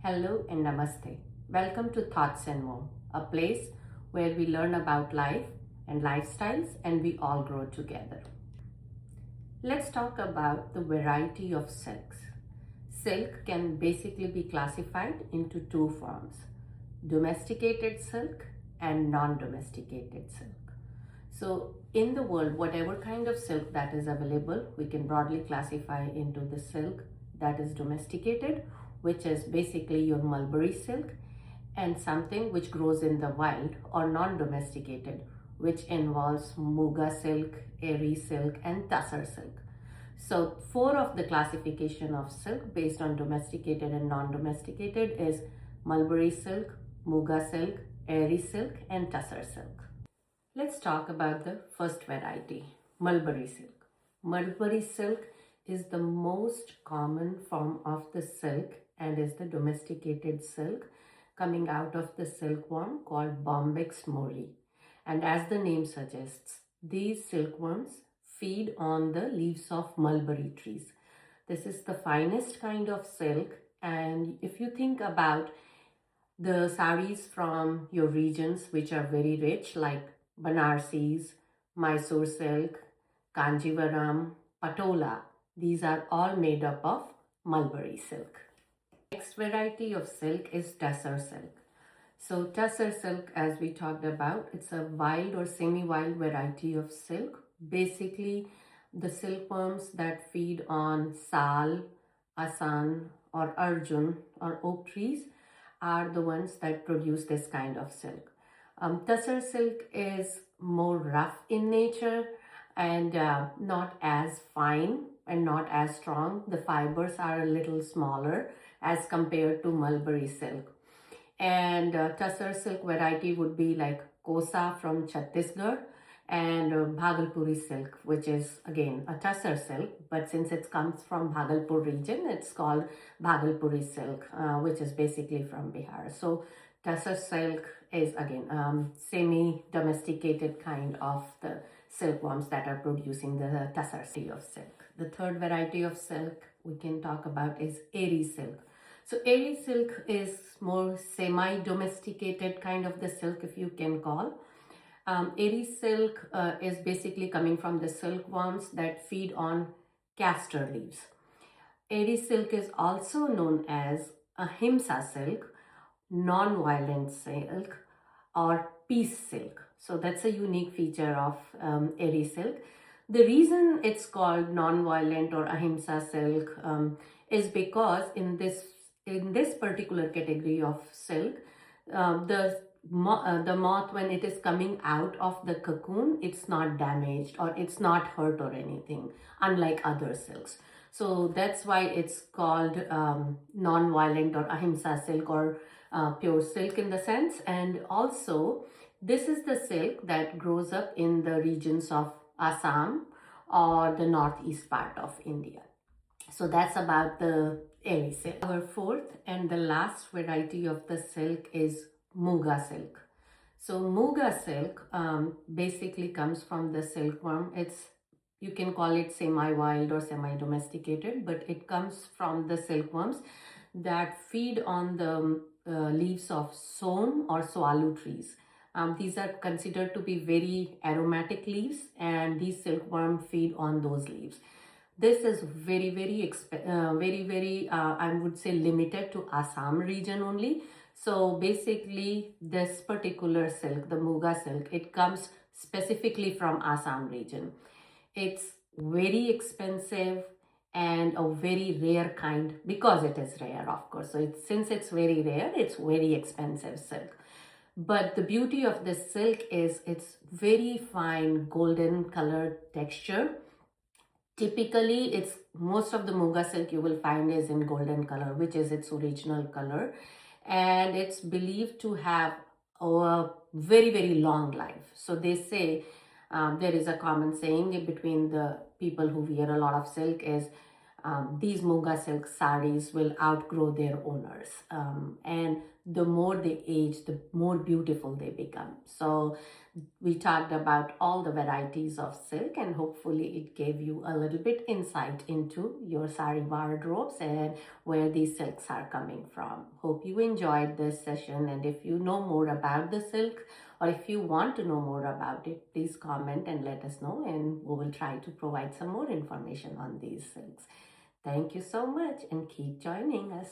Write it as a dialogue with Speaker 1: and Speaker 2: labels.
Speaker 1: Hello and namaste. Welcome to Thoughts and More, a place where we learn about life and lifestyles and we all grow together. Let's talk about the variety of silks. Silk can basically be classified into two forms: domesticated silk and non-domesticated silk. So in the world, whatever kind of silk that is available, we can broadly classify into the silk that is domesticated, which is basically your mulberry silk, and something which grows in the wild or non-domesticated, which involves muga silk, eri silk, and tussar silk. So four of the classification of silk based on domesticated and non-domesticated is mulberry silk, muga silk, eri silk, and tussar silk. Let's talk about the first variety, mulberry silk. Mulberry silk is the most common form of the silk and is the domesticated silk coming out of the silkworm called Bombyx mori. And as the name suggests, these silkworms feed on the leaves of mulberry trees. This is the finest kind of silk, and if you think about the sarees from your regions which are very rich like Banarsis, Mysore silk, Kanjivaram, Patola, these are all made up of mulberry silk. Next variety of silk is tussar silk. So tussar silk, as we talked about, it's a wild or semi-wild variety of silk. Basically, the silkworms that feed on sal, asan, or arjun or oak trees are the ones that produce this kind of silk. Tussar silk is more rough in nature and not as fine and not as strong. The fibers are a little smaller as compared to mulberry silk. And tussar silk variety would be like Kosa from Chhattisgarh and Bhagalpuri silk, which is again a tussar silk, but since it comes from Bhagalpur region, it's called Bhagalpuri silk, which is basically from Bihar. So tussar silk is again semi-domesticated kind of the silkworms that are producing the tussar of silk. The third variety of silk we can talk about is eri silk. So eri silk is more semi-domesticated kind of the silk, if you can call. Eri silk is basically coming from the silkworms that feed on castor leaves. Eri silk is also known as ahimsa silk, non-violent silk, or peace silk. So that's a unique feature of eri silk. The reason it's called non-violent or ahimsa silk is because in this particular category of silk, the moth, when it is coming out of the cocoon, it's not damaged or it's not hurt or anything, unlike other silks. So that's why it's called non-violent or ahimsa silk or pure silk in the sense. And also, this is the silk that grows up in the regions of Assam or the northeast part of India. So that's about the eri silk. Our fourth and the last variety of the silk is muga silk. So muga silk basically comes from the silkworm. You can call it semi-wild or semi-domesticated, but it comes from the silkworms that feed on the leaves of som or swallow trees. These are considered to be very aromatic leaves, and these silkworm feed on those leaves. This is very, I would say, limited to Assam region only. So basically, this particular silk, the muga silk, it comes specifically from Assam region. It's very expensive and a very rare kind, because it is rare, of course. So since it's very rare, it's very expensive silk. But the beauty of this silk is it's very fine golden colored texture. Typically, it's most of the muga silk you will find is in golden color, which is its original color. And it's believed to have a very long life. So they say, there is a common saying between the people who wear a lot of silk is, these muga silk sarees will outgrow their owners. And the more they age, the more beautiful they become. So we talked about all the varieties of silk, and hopefully it gave you a little bit insight into your sari wardrobes and where these silks are coming from. Hope you enjoyed this session, and if you know more about the silk, or if you want to know more about it, please comment and let us know, and we will try to provide some more information on these silks. Thank you so much, and keep joining us.